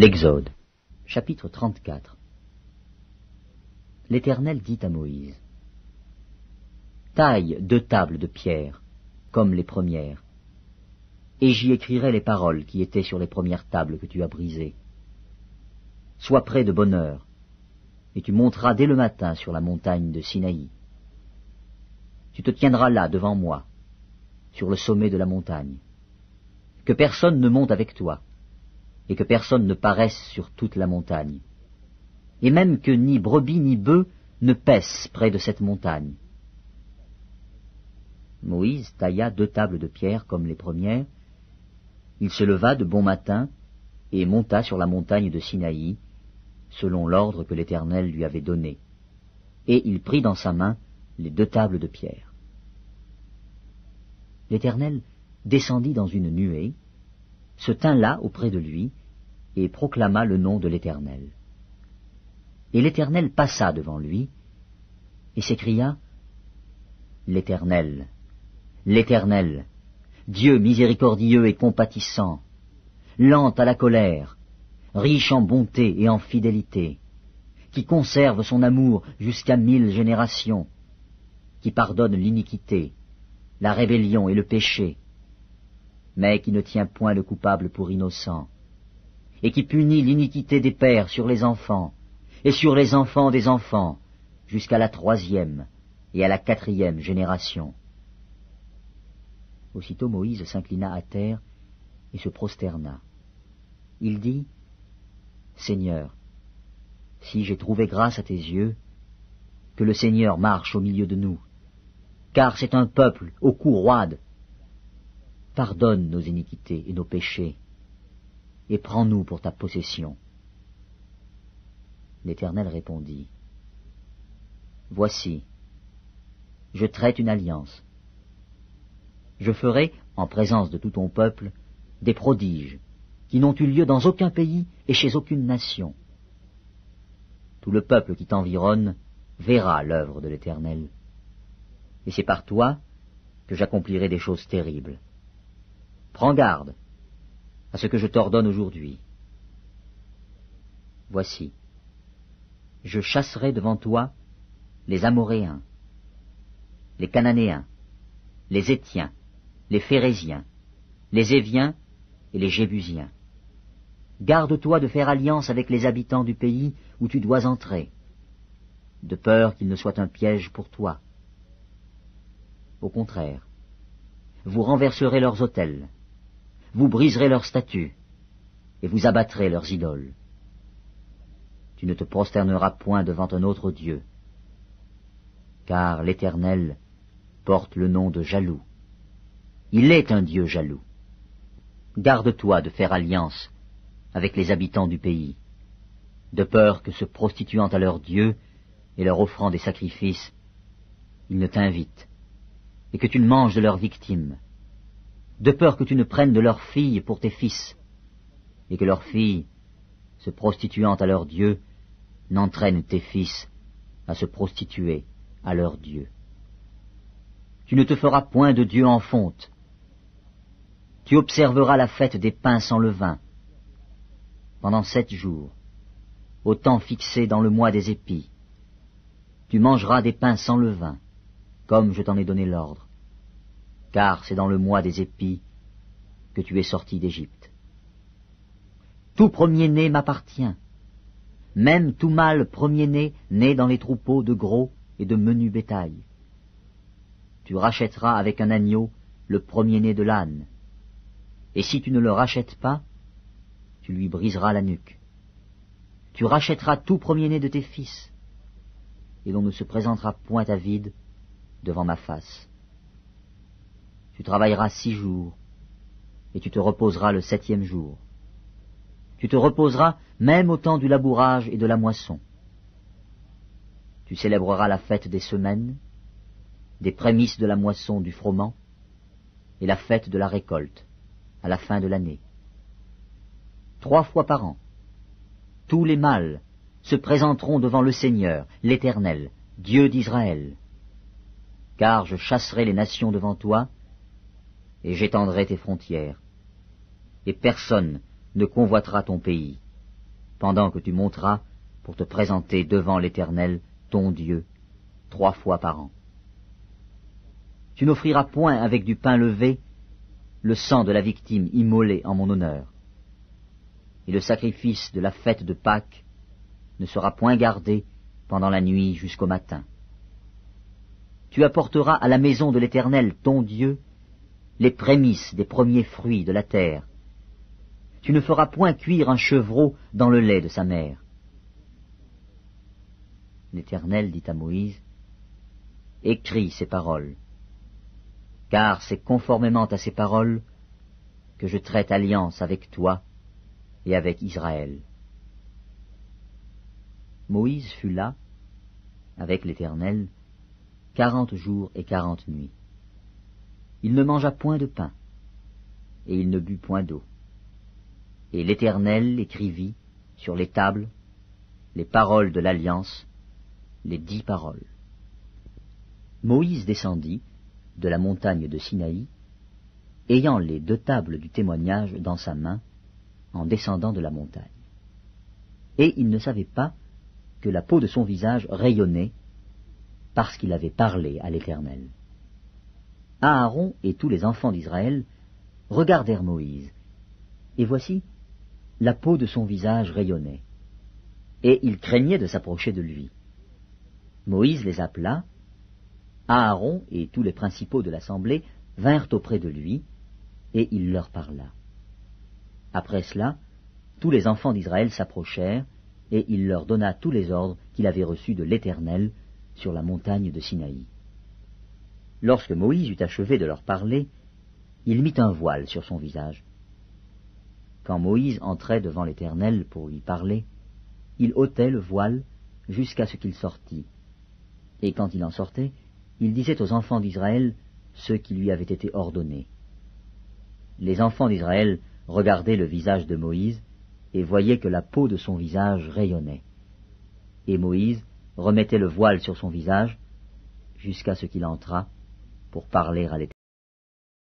L'Exode, chapitre 34. L'Éternel dit à Moïse, « Taille 2 tables de pierre, comme les premières, et j'y écrirai les paroles qui étaient sur les premières tables que tu as brisées. Sois prêt de bonne heure, et tu monteras dès le matin sur la montagne de Sinaï. Tu te tiendras là devant moi, sur le sommet de la montagne. Que personne ne monte avec toi, et que personne ne paraisse sur toute la montagne, et même que ni brebis ni bœufs ne paissent près de cette montagne. » Moïse tailla 2 tables de pierre comme les premières. Il se leva de bon matin et monta sur la montagne de Sinaï, selon l'ordre que l'Éternel lui avait donné, et il prit dans sa main les 2 tables de pierre. L'Éternel descendit dans une nuée, se tint là auprès de lui, et proclama le nom de l'Éternel. Et l'Éternel passa devant lui, et s'écria, « L'Éternel, l'Éternel, Dieu miséricordieux et compatissant, lent à la colère, riche en bonté et en fidélité, qui conserve son amour jusqu'à 1000 générations, qui pardonne l'iniquité, la rébellion et le péché, mais qui ne tient point le coupable pour innocent, et qui punit l'iniquité des pères sur les enfants, et sur les enfants des enfants, jusqu'à la 3e et à la 4e génération. » Aussitôt Moïse s'inclina à terre et se prosterna. Il dit, « Seigneur, si j'ai trouvé grâce à tes yeux, que le Seigneur marche au milieu de nous, car c'est un peuple au cou roide. Pardonne nos iniquités et nos péchés, et prends-nous pour ta possession. » L'Éternel répondit, « Voici, je traite une alliance. Je ferai, en présence de tout ton peuple, des prodiges qui n'ont eu lieu dans aucun pays et chez aucune nation. Tout le peuple qui t'environne verra l'œuvre de l'Éternel, et c'est par toi que j'accomplirai des choses terribles. Prends garde à ce que je t'ordonne aujourd'hui. Voici, je chasserai devant toi les Amoréens, les Cananéens, les Héthiens, les Phéréziens, les Éviens et les Jébusiens. Garde-toi de faire alliance avec les habitants du pays où tu dois entrer, de peur qu'il ne soit un piège pour toi. Au contraire, vous renverserez leurs autels, vous briserez leurs statues, et vous abattrez leurs idoles. Tu ne te prosterneras point devant un autre Dieu, car l'Éternel porte le nom de jaloux. Il est un Dieu jaloux. Garde-toi de faire alliance avec les habitants du pays, de peur que se prostituant à leurs dieux et leur offrant des sacrifices, ils ne t'invitent, et que tu ne manges de leurs victimes, de peur que tu ne prennes de leurs filles pour tes fils, et que leurs filles, se prostituant à leurs dieux, n'entraînent tes fils à se prostituer à leurs dieux. Tu ne te feras point de Dieu en fonte. Tu observeras la fête des pains sans levain pendant 7 jours, au temps fixé dans le mois des épis. Tu mangeras des pains sans levain, comme je t'en ai donné l'ordre, car c'est dans le mois des épis que tu es sorti d'Égypte. Tout premier-né m'appartient, même tout mâle premier-né né dans les troupeaux de gros et de menu bétail. Tu rachèteras avec un agneau le premier-né de l'âne, et si tu ne le rachètes pas, tu lui briseras la nuque. Tu rachèteras tout premier-né de tes fils, et l'on ne se présentera point à vide devant ma face. Tu travailleras 6 jours, et tu te reposeras le 7e jour. Tu te reposeras même au temps du labourage et de la moisson. Tu célébreras la fête des semaines, des prémices de la moisson du froment, et la fête de la récolte, à la fin de l'année. 3 fois par an, tous les mâles se présenteront devant le Seigneur, l'Éternel, Dieu d'Israël. Car je chasserai les nations devant toi, et j'étendrai tes frontières, et personne ne convoitera ton pays. pendant que tu monteras pour te présenter devant l'Éternel, ton Dieu, 3 fois par an. Tu n'offriras point avec du pain levé le sang de la victime immolée en mon honneur. Et le sacrifice de la fête de Pâques ne sera point gardé pendant la nuit jusqu'au matin. Tu apporteras à la maison de l'Éternel, ton Dieu, les prémices des premiers fruits de la terre. Tu ne feras point cuire un chevreau dans le lait de sa mère. L'Éternel dit à Moïse, « Écris ces paroles, car c'est conformément à ces paroles que je traite alliance avec toi et avec Israël. » Moïse fut là, avec l'Éternel, 40 jours et 40 nuits. Il ne mangea point de pain, et il ne but point d'eau. Et l'Éternel écrivit sur les tables les paroles de l'alliance, les 10 paroles. Moïse descendit de la montagne de Sinaï, ayant les 2 tables du témoignage dans sa main, en descendant de la montagne. Et il ne savait pas que la peau de son visage rayonnait, parce qu'il avait parlé à l'Éternel. Aaron et tous les enfants d'Israël regardèrent Moïse, et voici, la peau de son visage rayonnait, et ils craignaient de s'approcher de lui. Moïse les appela, Aaron et tous les principaux de l'assemblée vinrent auprès de lui, et il leur parla. Après cela, tous les enfants d'Israël s'approchèrent, et il leur donna tous les ordres qu'il avait reçus de l'Éternel sur la montagne de Sinaï. Lorsque Moïse eut achevé de leur parler, il mit un voile sur son visage. Quand Moïse entrait devant l'Éternel pour lui parler, il ôtait le voile jusqu'à ce qu'il sortît. Et quand il en sortait, il disait aux enfants d'Israël ce qui lui avait été ordonné. Les enfants d'Israël regardaient le visage de Moïse et voyaient que la peau de son visage rayonnait. Et Moïse remettait le voile sur son visage jusqu'à ce qu'il entrât pour parler à l'Éternel.